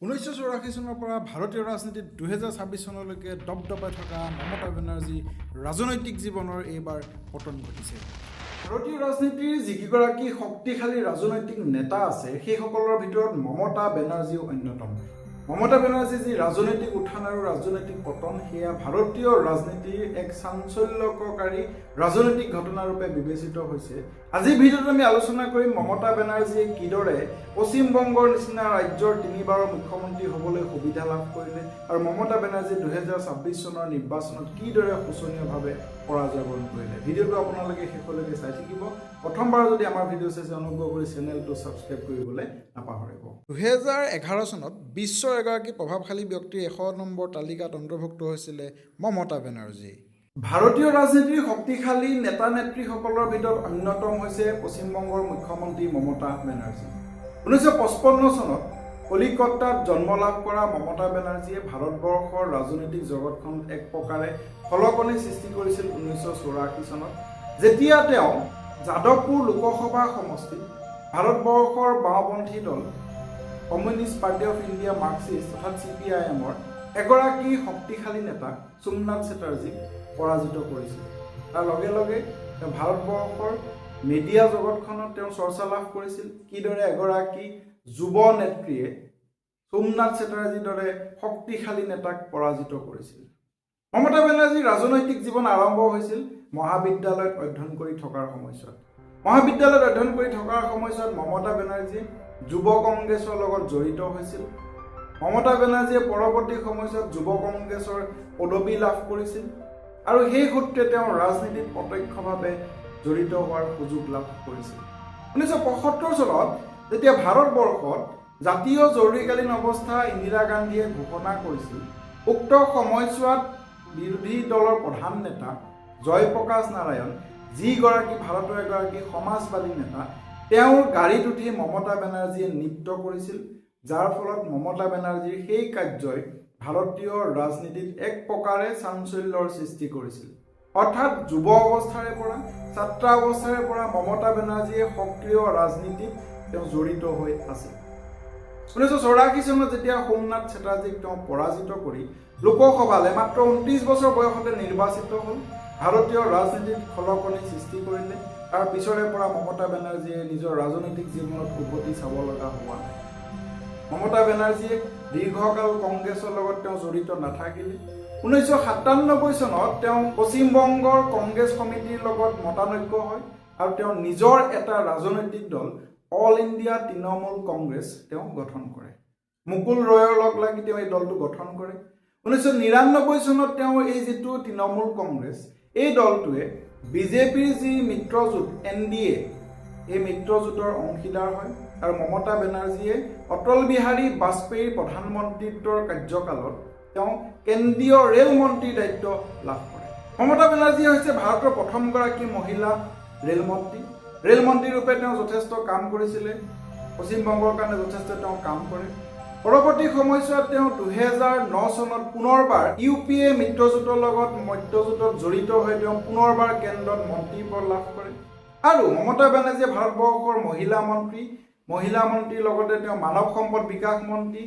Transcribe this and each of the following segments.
1984 চনৰ পৰা ভাৰতীয় ৰাজনীতিত 2026 চনলৈকে দপদপাই থকা মমতা বেনাৰ্জী ৰাজনৈতিক জীৱনৰ এইবাৰ পতন ঘটিছে। ভাৰতীয় ৰাজনীতিৰ যিকেইগৰাকী শক্তিশালী ৰাজনৈতিক নেতা আছে সেইসকলৰ ভিতৰত মমতা বেনাৰ্জীও অন্যতম। মমতা বেনাৰ্জী যি ৰাজনৈতিক উত্থান আৰু ৰাজনৈতিক পতন সেয়া ভাৰতীয় ৰাজনীতিৰ এক চাঞ্চল্যকাৰী ৰাজনৈতিক ঘটনাৰূপে বিবেচিত হৈছে। আজিৰ ভিডিঅ'ত আমি আলোচনা কৰিম মমতা বেনাৰ্জীয়ে কিদৰে পশ্চিমবংগৰ নিচিনা ৰাজ্যৰ তিনিবাৰৰ মুখ্যমন্ত্ৰী হ'বলৈ সুবিধা লাভ কৰিলে আৰু মমতা বেনাৰ্জীয়ে 2026 চনৰ নিৰ্বাচনত কিদৰে শোচনীয়ভাৱে পৰাজয় বৰণ কৰিলে। ভিডিঅ'টো আপোনালোকে শেষলৈকে চাই থাকিব। প্ৰথমবাৰ যদি আমাৰ ভিডিঅ' চাইছে অনুগ্ৰহ কৰি চেনেলটো ছাবস্ক্ৰাইব কৰিবলৈ নাপাহৰিব। 2011 চনত বিশ্বৰ এগৰাকী প্ৰভাৱশালী ব্যক্তিৰ 100 নম্বৰ তালিকাত অন্তৰ্ভুক্ত হৈছিলে মমতা বেনাৰ্জী। ভাৰতীয় ৰাজনীতিৰ শক্তিশালী নেতা নেত্ৰীসকলৰ ভিতৰত অন্যতম হৈছে পশ্চিমবংগৰ মুখ্যমন্ত্ৰী মমতা বেনাৰ্জী। 1955 চনত কলিকতাত জন্ম লাভ কৰা মমতা বেনাৰ্জীয়ে ভাৰতবৰ্ষৰ ৰাজনৈতিক জগতখনত এক প্ৰকাৰে খলকনি সৃষ্টি কৰিছিল 1984 চনত, যেতিয়া তেওঁ যাদৱপুৰ লোকসভা সমষ্টিত ভাৰতবৰ্ষৰ বাওঁপন্থী দল কমিউনিষ্ট পাৰ্টি অফ ইণ্ডিয়া মাৰ্কছিষ্ট অৰ্থাৎ CPIMৰ এগৰাকী শক্তিশালী নেতা সোমনাথ চেটাৰ্জীক পৰাজিত কৰিছিল। তাৰ লগে লগে তেওঁ ভাৰতবৰ্ষৰ মিডিয়া জগতখনত তেওঁ চৰ্চা লাভ কৰিছিল কিদৰে এগৰাকী যুৱ নেত্ৰীয়ে সোমনাথ চেটাৰ্জীৰ দৰে শক্তিশালী নেতাক পৰাজিত কৰিছিল। মমতা বেনাৰ্জীৰ ৰাজনৈতিক জীৱন আৰম্ভ হৈছিল মহাবিদ্যালয়ত অধ্যয়ন কৰি থকাৰ সময়ছোৱাত। মহাবিদ্যালয়ত অধ্যয়ন কৰি থকাৰ সময়ছোৱাত মমতা বেনাৰ্জী যুৱ কংগ্ৰেছৰ লগত জড়িত হৈছিল। মমতা বেনাৰ্জীয়ে পৰৱৰ্তী সময়ছোৱাত যুৱ কংগ্ৰেছৰ পদবী লাভ কৰিছিল আৰু সেই সূত্ৰে তেওঁ ৰাজনীতিত প্ৰত্যক্ষভাৱে জড়িত হোৱাৰ সুযোগ লাভ কৰিছিল। 1975 চনত যেতিয়া ভাৰতবৰ্ষত জাতীয় জৰুৰীকালীন অৱস্থা ইন্দিৰা গান্ধীয়ে ঘোষণা কৰিছিল, উক্ত সময়ছোৱাত বিৰোধী দলৰ প্ৰধান নেতা জয়প্ৰকাশ নাৰায়ণ, যিগৰাকী ভাৰতৰ এগৰাকী সমাজবাদী নেতা, তেওঁৰ গাড়ীত উঠি মমতা বেনাৰ্জীয়ে নৃত্য কৰিছিল, যাৰ ফলত মমতা বেনাৰ্জীৰ সেই কাৰ্যই ভাৰতীয় ৰাজনীতিত এক প্ৰকাৰে চাঞ্চল্যৰ সৃষ্টি কৰিছিল। অৰ্থাৎ যুৱ অৱস্থাৰে পৰা ছাত্ৰ অৱস্থাৰে পৰা মমতা বেনাৰ্জীয়ে সক্ৰিয় ৰাজনীতিত তেওঁ জড়িত হৈ আছিল। 1984 চনত যেতিয়া সোমনাথ চেটাৰ্জীক তেওঁ পৰাজিত কৰি লোকসভালৈ মাত্ৰ 29 বছৰ বয়সতে নিৰ্বাচিত হ'ল, ভাৰতীয় ৰাজনীতিত খলকনি সৃষ্টি কৰিলে। তাৰ পিছৰে পৰা মমতা বেনাৰ্জীয়ে নিজৰ ৰাজনৈতিক জীৱনত উভতি চাব লগা হোৱা নাই। মমতা বেনাৰ্জীয়ে দীৰ্ঘকাল কংগ্ৰেছৰ লগত তেওঁ জড়িত নাথাকিলে। 1997 চনত তেওঁ পশ্চিমবংগৰ কংগ্ৰেছ সমিতিৰ লগত মতানৈক্য হয় আৰু তেওঁ নিজৰ এটা ৰাজনৈতিক দল অল ইণ্ডিয়া তৃণমূল কংগ্ৰেছ তেওঁ গঠন কৰে। মুকুল ৰয়ৰ লগ লাগি তেওঁ এই দলটো গঠন কৰে। 1999 চনত তেওঁ এই যিটো তৃণমূল কংগ্ৰেছ, এই দলটোৱে বিজেপিৰ যি মিত্ৰজোঁট NDA, এই মিত্ৰজোঁটৰ অংশীদাৰ হয় আৰু মমতা বেনাৰ্জীয়ে অটল বিহাৰী বাজপেয়ীৰ প্ৰধানমন্ত্ৰীত্বৰ কাৰ্যকালত তেওঁ কেন্দ্ৰীয় ৰেল মন্ত্ৰীৰ দায়িত্ব লাভ কৰে। মমতা বেনাৰ্জী হৈছে ভাৰতৰ প্ৰথমগৰাকী মহিলা ৰেলমন্ত্ৰী। ৰেলমন্ত্ৰীৰূপে তেওঁ যথেষ্ট কাম কৰিছিলে, পশ্চিমবংগৰ কাৰণে যথেষ্ট তেওঁ কাম কৰে। পৰৱৰ্তী সময়ছোৱাত তেওঁ 2009 চনত পুনৰবাৰ UPA মিত্ৰজোঁটৰ লগত মধ্যজোঁটত জড়িত হৈ তেওঁ পুনৰবাৰ কেন্দ্ৰত মন্ত্ৰীৰ পদ লাভ কৰে আৰু মমতা বেনাৰ্জীয়ে ভাৰতবৰ্ষৰ মহিলা মন্ত্ৰীৰ লগতে তেওঁ মানৱ সম্পদ বিকাশ মন্ত্ৰী,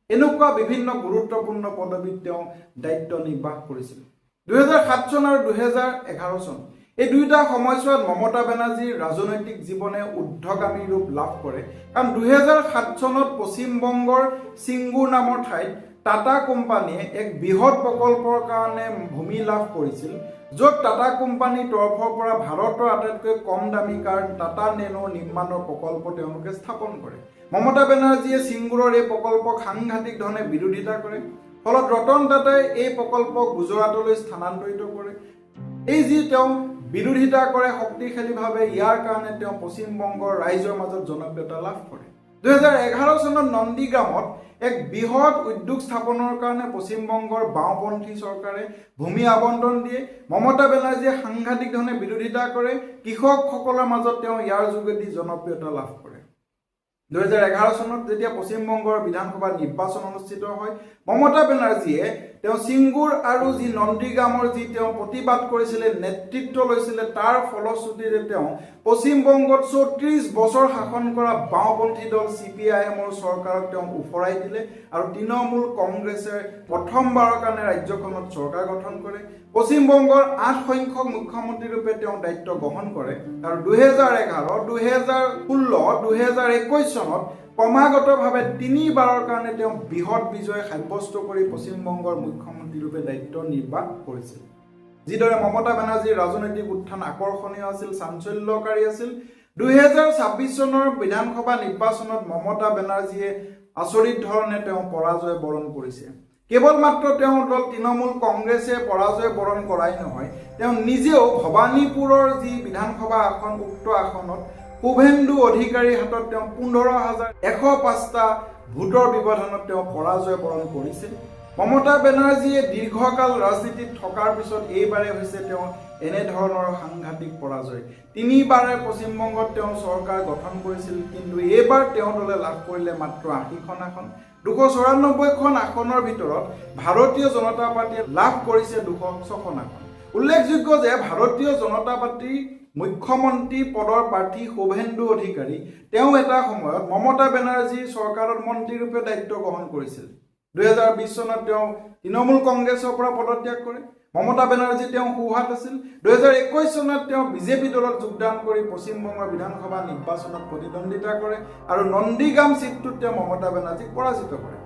এনেকুৱা বিভিন্ন গুৰুত্বপূৰ্ণ পদবীত তেওঁ দায়িত্ব নিৰ্বাহ কৰিছিল। 2007 চন আৰু 2011 চন এই দুয়োটা সময়ছোৱাত মমতা বেনাৰ্জীৰ ৰাজনৈতিক জীৱনে ঊৰ্ধ্বগামী ৰূপ লাভ কৰে, কাৰণ 2007 চনত পশ্চিমবংগৰ সিংগুৰ নামৰ ঠাইত টাটা কোম্পানীয়ে এক বৃহৎ প্ৰকল্পৰ কাৰণে ভূমি লাভ কৰিছিল, য'ত টাটা কোম্পানীৰ তৰফৰ পৰা ভাৰতৰ আটাইতকৈ কম দামী কাৰ টাটা নেনো নিৰ্মাণৰ প্ৰকল্প তেওঁলোকে স্থাপন কৰে। মমতা বেনাৰ্জীয়ে সিংগুৰৰ এই প্ৰকল্পক সাংঘাতিক ধৰণে বিৰোধিতা কৰে, ফলত ৰতন টাটাই এই প্ৰকল্পক গুজৰাটলৈ স্থানান্তৰিত কৰে। এই যি তেওঁ বিৰোধিতা কৰে শক্তিশালীভাৱে, ইয়াৰ কাৰণে তেওঁ পশ্চিমবংগৰ ৰাইজৰ মাজত জনপ্ৰিয়তা লাভ কৰে। 2011 চনত নন্দীগ্ৰামত এক বৃহৎ উদ্যোগ স্থাপনৰ কাৰণে পশ্চিমবংগৰ বাওঁপন্থী চৰকাৰে ভূমি আবণ্টন দিয়ে। মমতা বেনাৰ্জীয়ে সাংঘাতিক ধৰণে বিৰোধিতা কৰে, কৃষকসকলৰ মাজত তেওঁ ইয়াৰ যোগেদি জনপ্ৰিয়তা লাভ কৰে। 2011 চনত যেতিয়া পশ্চিমবংগৰ বিধানসভা নিৰ্বাচন অনুষ্ঠিত হয় মমতা বেনাৰ্জীয়ে তেওঁ সিঙ্গুৰ আৰু যি নন্দীগ্ৰামৰ যি তেওঁ প্ৰতিবাদ কৰিছিলে নেতৃত্ব লৈছিলে তাৰ ফলশ্ৰুতিৰে তেওঁ পশ্চিমবংগত 34 বছৰ শাসন কৰা বাওঁপন্থী দল CPIMৰ চৰকাৰক তেওঁ উফৰাই দিলে আৰু তৃণমূল কংগ্ৰেছে প্ৰথমবাৰৰ কাৰণে ৰাজ্যখনত চৰকাৰ গঠন কৰে পশ্চিমবংগৰ 8 সংখ্যক মুখ্যমন্ত্ৰী ৰূপে তেওঁ দায়িত্ব গ্ৰহণ কৰে আৰু 2011 2016 2021 চনত ক্ৰমাগতভাৱে 3 বাৰৰ কাৰণে তেওঁ বৃহৎ বিজয় সাব্যস্ত কৰি পশ্চিমবংগৰ মুখ্যমন্ত্ৰী ৰূপে দায়িত্ব নিৰ্বাহ কৰিছিল যিদৰে মমতা বেনাৰ্জীৰ ৰাজনৈতিক উত্থান আকৰ্ষণীয় আছিল চাঞ্চল্যকাৰী আছিল 2026 চনৰ বিধানসভা নিৰ্বাচনত মমতা বেনাৰ্জীয়ে আচৰিত ধৰণে তেওঁ পৰাজয় বৰণ কৰিছে কেৱল মাত্ৰ তেওঁৰ দল তৃণমূল কংগ্ৰেছে পৰাজয় বৰণ কৰাই নহয় তেওঁ নিজেও ভবানীপুৰৰ যি বিধানসভা আসন উক্ত আসনত শুভেন্দু অধিকাৰীৰ হাতত তেওঁ 15,105টা ভোটৰ ব্যৱধানত তেওঁ পৰাজয় বৰণ কৰিছিল মমতা বেনাৰ্জীয়ে দীৰ্ঘকাল ৰাজনীতিত থকাৰ পিছত এইবাৰে হৈছে তেওঁ এনে ধৰণৰ সাংঘাতিক পৰাজয় 3 বাৰে পশ্চিমবংগত তেওঁ চৰকাৰ গঠন কৰিছিল কিন্তু এইবাৰ তেওঁ দলে লাভ কৰিলে মাত্ৰ 80খন আসন 294খন আসনৰ ভিতৰত ভাৰতীয় জনতা পাৰ্টিয়ে লাভ কৰিছে 206খন আসন উল্লেখযোগ্য যে ভাৰতীয় জনতা পাৰ্টি মুখ্যমন্ত্ৰী পদৰ প্ৰাৰ্থী শুভেন্দু অধিকাৰী তেওঁ এটা সময়ত মমতা বেনাৰ্জীৰ চৰকাৰত মন্ত্ৰী ৰূপে দায়িত্ব গ্ৰহণ কৰিছিল 2020 চনত তেওঁ তৃণমূল কংগ্ৰেছৰ পৰা পদত্যাগ কৰে মমতা বেনাৰ্জী তেওঁ সুহাত আছিল 2021 চনত তেওঁ বিজেপি দলত যোগদান কৰি পশ্চিমবংগৰ বিধানসভা নিৰ্বাচনত প্ৰতিদ্বন্দ্বিতা কৰে আৰু নন্দীগ্ৰাম সিটটোত তেওঁ মমতা বেনাৰ্জীক পৰাজিত কৰে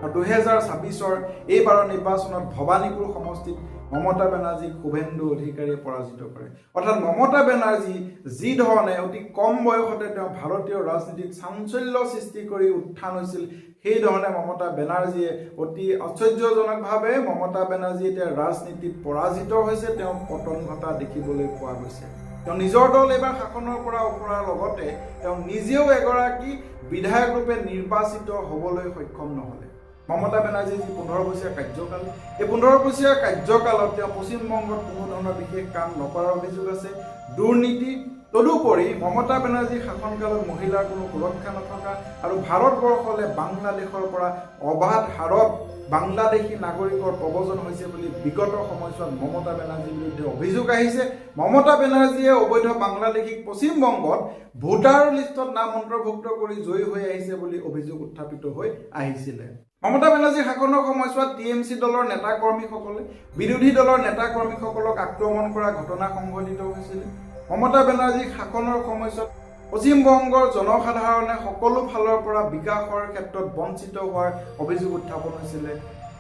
আৰু 2026 এইবাৰৰ নিৰ্বাচনত ভবানীপুৰ সমষ্টিত মমতা বেনাৰ্জীক শুভেন্দু অধিকাৰীয়ে পৰাজিত কৰে অৰ্থাৎ মমতা বেনাৰ্জী যি ধৰণে অতি কম বয়সতে তেওঁ ভাৰতীয় ৰাজনীতিত চাঞ্চল্য সৃষ্টি কৰি উত্থান হৈছিল সেই ধৰণে মমতা বেনাৰ্জীয়ে অতি আশ্চৰ্যজনকভাৱে মমতা বেনাৰ্জী এতিয়া ৰাজনীতিত পৰাজিত হৈছে তেওঁ পতন ঘটা দেখিবলৈ পোৱা গৈছে তেওঁ নিজৰ দল এবাৰ শাসনৰ পৰা ওপৰাৰ লগতে তেওঁ নিজেও এগৰাকী বিধায়ক ৰূপে নিৰ্বাচিত হ'বলৈ সক্ষম নহলে মমতা বেনাৰ্জীৰ যি 15 বছৰীয়া কাৰ্যকাল এই 15 বছৰীয়া কাৰ্যকালত তেওঁ পশ্চিমবংগত কোনো ধৰণৰ বিশেষ কাম নকৰাৰ অভিযোগ আছে দুৰ্নীতি তদুপৰি মমতা বেনাৰ্জীৰ শাসনকালত মহিলাৰ কোনো সুৰক্ষা নথকা আৰু ভাৰতবৰ্ষলৈ বাংলাদেশৰ পৰা অবাধ হাৰত বাংলাদেশী নাগৰিকৰ প্ৰব্ৰজন হৈছে বুলি বিগত সময়ছোৱাত মমতা বেনাৰ্জীৰ বিৰুদ্ধে অভিযোগ আহিছে মমতা বেনাৰ্জীয়ে অবৈধ বাংলাদেশীক পশ্চিমবংগত ভোটাৰ লিষ্টত নাম অন্তৰ্ভুক্ত কৰি জয়ী হৈ আহিছে বুলি অভিযোগ উত্থাপিত হৈ আহিছিল মমতা বেনাৰ্জীৰ শাসনৰ সময়ছোৱাত TMC দলৰ নেতা কৰ্মীসকলে বিৰোধী দলৰ নেতা কৰ্মীসকলক আক্ৰমণ কৰা ঘটনা সংঘটিত হৈছিল মমতা বেনাৰ্জীৰ শাসনৰ সময়ছোৱাত পশ্চিমবংগৰ জনসাধাৰণে সকলো ফালৰ পৰা বিকাশৰ ক্ষেত্ৰত বঞ্চিত হোৱাৰ অভিযোগ উত্থাপন হৈছিল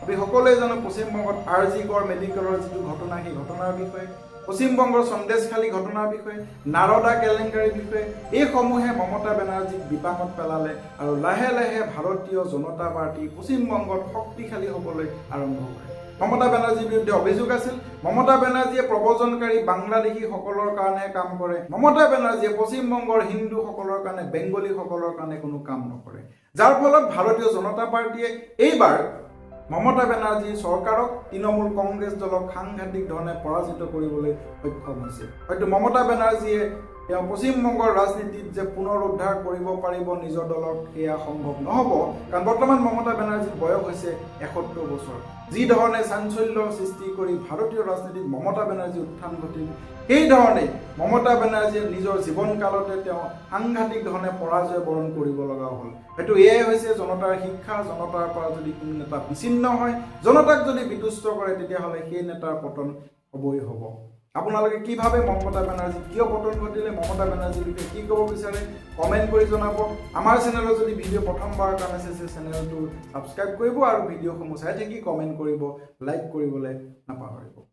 আমি সকলোৱে জানো পশ্চিমবংগত RG গড় মেডিকেলৰ যিটো ঘটনা সেই ঘটনাৰ বিষয়ে পশ্চিমবংগৰ সন্দেশখালী ঘটনাৰ বিষয়ে নাৰদা কেলেংকাৰীৰ বিষয়ে এই সমূহে মমতা বেনাৰ্জীক বিপাঙত পেলালে আৰু লাহে লাহে ভাৰতীয় জনতা পাৰ্টি পশ্চিমবংগত শক্তিশালী হ'বলৈ আৰম্ভ কৰে মমতা বেনাৰ্জীৰ বিৰুদ্ধে অভিযোগ আছিল মমতা বেনাৰ্জীয়ে প্ৰব্ৰজনকাৰী বাংলাদেশীসকলৰ কাৰণে কাম কৰে মমতা বেনাৰ্জীয়ে পশ্চিমবংগৰ হিন্দুসকলৰ কাৰণে বেংগলীসকলৰ কাৰণে কোনো কাম নকৰে যাৰ ফলত ভাৰতীয় জনতা পাৰ্টিয়ে এইবাৰ মমতা বেনাৰ্জী চৰকাৰক তৃণমূল কংগ্ৰেছ দলক সাংঘাতিক ধৰণে পৰাজিত কৰিবলৈ সক্ষম হৈছে হয়তো মমতা বেনাৰ্জীয়ে তেওঁ পশ্চিমবংগৰ ৰাজনীতিত যে পুনৰ উদ্ধাৰ কৰিব পাৰিব নিজৰ দলক সেয়া সম্ভৱ নহব কাৰণ বৰ্তমান মমতা বেনাৰ্জীৰ বয়স হৈছে 71 বছৰ যি ধৰণে চাঞ্চল্য সৃষ্টি কৰি ভাৰতীয় ৰাজনীতিত মমতা বেনাৰ্জী উত্থান ঘটিল সেই ধৰণে মমতা বেনাৰ্জীয়ে নিজৰ জীৱনকালতে তেওঁ সাংঘাতিক ধৰণে পৰাজয় বৰণ কৰিব লগা হ'ল হয়তো এয়াই হৈছে জনতাৰ শিক্ষা জনতাৰ পৰা যদি কোনো নেতা বিচ্ছিন্ন হয় জনতাক যদি বিতুষ্ট কৰে তেতিয়াহ'লে সেই নেতাৰ পতন হ'বই হ'ব আপোনালোকে কি ভাবে মমতা বেনাৰ্জী কিয় পতন ঘটিলে মমতা বেনাৰ্জীৰ বিষয়ে কি ক'ব বিচাৰে কমেন্ট কৰি জনাব আমাৰ চেনেলত যদি ভিডিঅ' প্ৰথমবাৰ কাৰণে চাইছে চেনেলটো সাবস্ক্ৰাইব কৰিব আৰু ভিডিঅ'সমূহ চাই থাকি কমেন্ট কৰিব লাইক কৰিবলৈ নাপাহৰিব